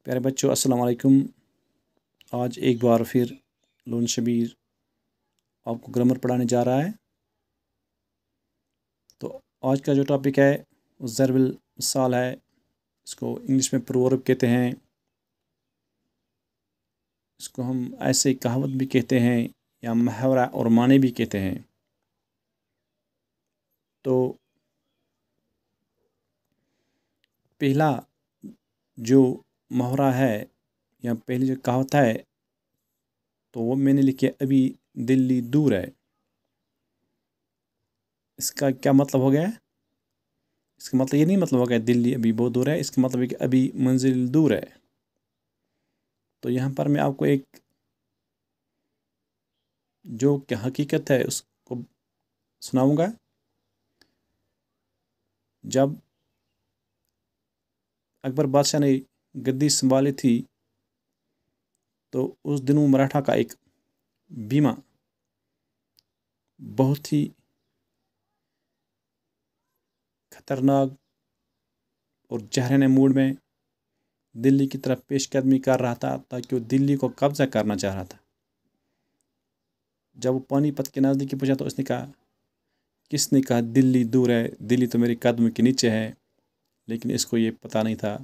پیارے بچوں السلام علیکم۔ آج ایک بار پھر لون شبیر آپ کو گرامر پڑھانے جا رہا ہے۔ تو آج کا جو ٹاپک ہے وہ ضرب المثال ہے۔ اس کو انگلش میں پروورب کہتے ہیں، اس کو ہم ایسے کہاوت بھی کہتے ہیں یا محاورہ اور معنی بھی کہتے ہیں۔ تو پہلا جو محاورہ ہے یا پہلی جو کہاوت ہے تو وہ میں نے لکھی ہے، ابھی دلی دور ہے۔ اس کا کیا مطلب ہو گیا؟ اس کا مطلب یہ نہیں مطلب ہو گیا دلی ابھی بہت دور ہے، اس کا مطلب ہے کہ ابھی منزل دور ہے۔ تو یہاں پر میں آپ کو ایک جو کہ حقیقت ہے اس کو سناؤں گا۔ جب اکبر بادشاہ نے گدی سنبھالی تھی تو اس دنوں مراٹھا کا ایک بیمہ بہت ہی خطرناک اور جہرنے موڈ میں دلی کی طرف پیش قدمی کر رہا تھا تاکہ وہ دلی کو قبضہ کرنا چاہ رہا تھا۔ جب وہ پانی پت کے نزدیکی پہنچا تو اس نے کہا، کس نے کہا دلی دور ہے؟ دلی تو میری قدم کے نیچے ہے۔ لیکن اس کو یہ پتہ نہیں تھا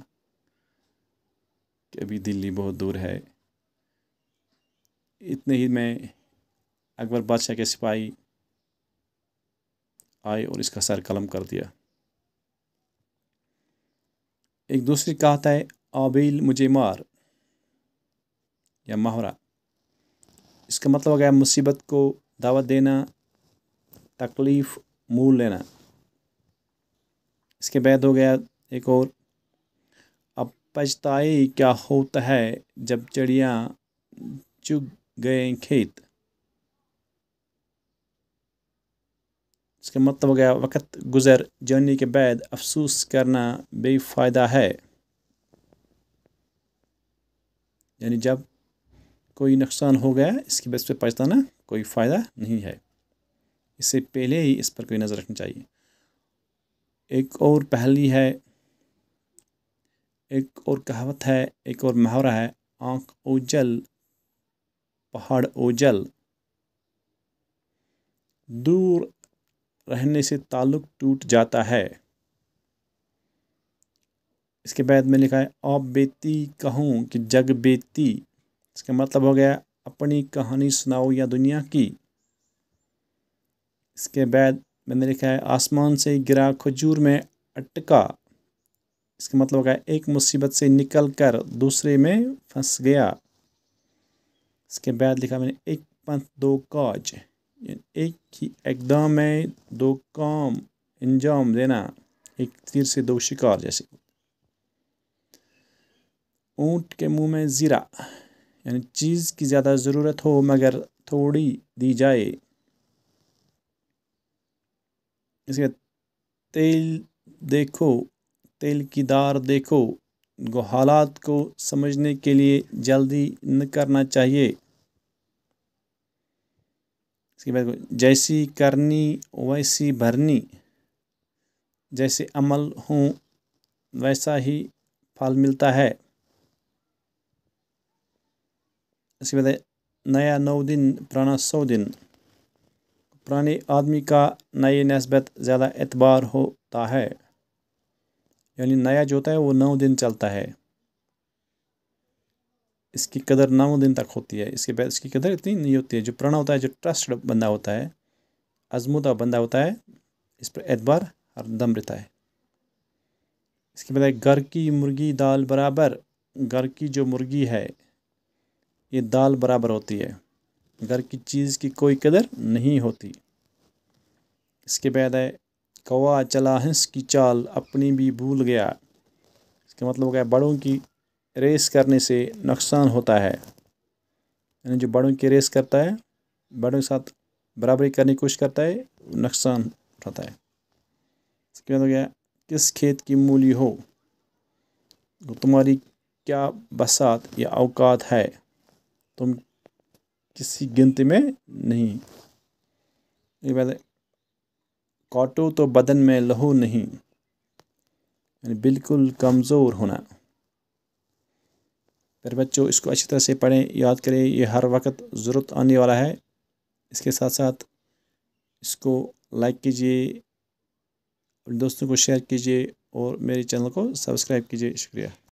کہ ابھی دلی بہت دور ہے۔ اتنے ہی میں اکبر بادشاہ کے سپاہی آئے اور اس کا سر قلم کر دیا۔ ایک دوسری کہتا ہے، آبیل مجھے مار یا محاورہ۔ اس کا مطلب ہو گیا مصیبت کو دعوت دینا، تکلیف مول لینا۔ اس کے بعد ہو گیا ایک اور، اب پچھتائے کیا ہوتا ہے جب چڑیاں چگ گئے کھیت۔ اس کا مطلب ہو گیا وقت گزر جانے کے بعد افسوس کرنا بے فائدہ ہے۔ یعنی جب کوئی نقصان ہو گیا اس کی بس پہ پچھتانا کوئی فائدہ نہیں ہے، اس سے پہلے ہی اس پر کوئی نظر رکھنی چاہیے۔ ایک اور پہلی ہے، ایک اور کہاوت ہے، ایک اور محاورہ ہے، آنکھ اوجل پہاڑ اوجل۔ دور رہنے سے تعلق ٹوٹ جاتا ہے۔ اس کے بعد میں لکھا ہے، آپ بیتی کہوں کہ جگ بیتی۔ اس کا مطلب ہو گیا اپنی کہانی سناؤ یا دنیا کی۔ اس کے بعد میں نے لکھا ہے، آسمان سے گرا کھجور میں اٹکا۔ اس کا مطلب ہو گیا ایک مصیبت سے نکل کر دوسرے میں پھنس گیا۔ اس کے بعد لکھا میں نے، ایک پنتھ دو کاج، یعنی ایک ہی اقدام میں دو کام انجام دینا، ایک تیر سے دو شکار جیسے۔ اونٹ کے منہ میں زیرہ، یعنی چیز کی زیادہ ضرورت ہو مگر تھوڑی دی جائے۔ اس کے تیل دیکھو تیل کی دار دیکھو، حالات کو سمجھنے کے لیے جلدی نہ کرنا چاہیے۔ اس کے بعد جیسی کرنی ویسی بھرنی، جیسے عمل ہوں ویسا ہی پھل ملتا ہے۔ اس کے بعد نیا 9 دن پرانا 100 دن، پرانے آدمی کا نئے نسبت زیادہ اعتبار ہوتا ہے۔ یعنی نیا جو ہوتا ہے وہ 9 دن چلتا ہے، اس کی قدر 9 دن تک ہوتی ہے، اس کے بعد اس کی قدر اتنی نہیں ہوتی ہے۔ جو پرانا ہوتا ہے، جو ٹرسٹڈ بندہ ہوتا ہے، آزمودہ بندہ ہوتا ہے، اس پر اعتبار ہر دم رہتا ہے۔ اس کے بعد گھر کی مرغی دال برابر، گھر کی جو مرغی ہے یہ دال برابر ہوتی ہے، گھر کی چیز کی کوئی قدر نہیں ہوتی۔ اس کے بعد ہے، کوا چلا ہنس کی چال اپنی بھی بھول گیا۔ اس کا مطلب ہو گیا بڑوں کی ریس کرنے سے نقصان ہوتا ہے۔ یعنی جو بڑوں کی ریس کرتا ہے، بڑوں کے ساتھ برابری کرنے کی کوشش کرتا ہے، نقصان اٹھاتا ہے۔ اس کے بعد ہو گیا، کس کھیت کی مولی ہو، تمہاری کیا بساط یا اوقات ہے، تم کسی گنتی میں نہیں۔ یہ بات ہے، کاٹو تو بدن میں لہو نہیں، یعنی بالکل کمزور ہونا۔ پھر بچوں اس کو اچھی طرح سے پڑھیں، یاد کریں، یہ ہر وقت ضرورت آنے والا ہے۔ اس کے ساتھ ساتھ اس کو لائک کیجیے، دوستوں کو شیئر کیجیے اور میرے چینل کو سبسکرائب کیجیے۔ شکریہ۔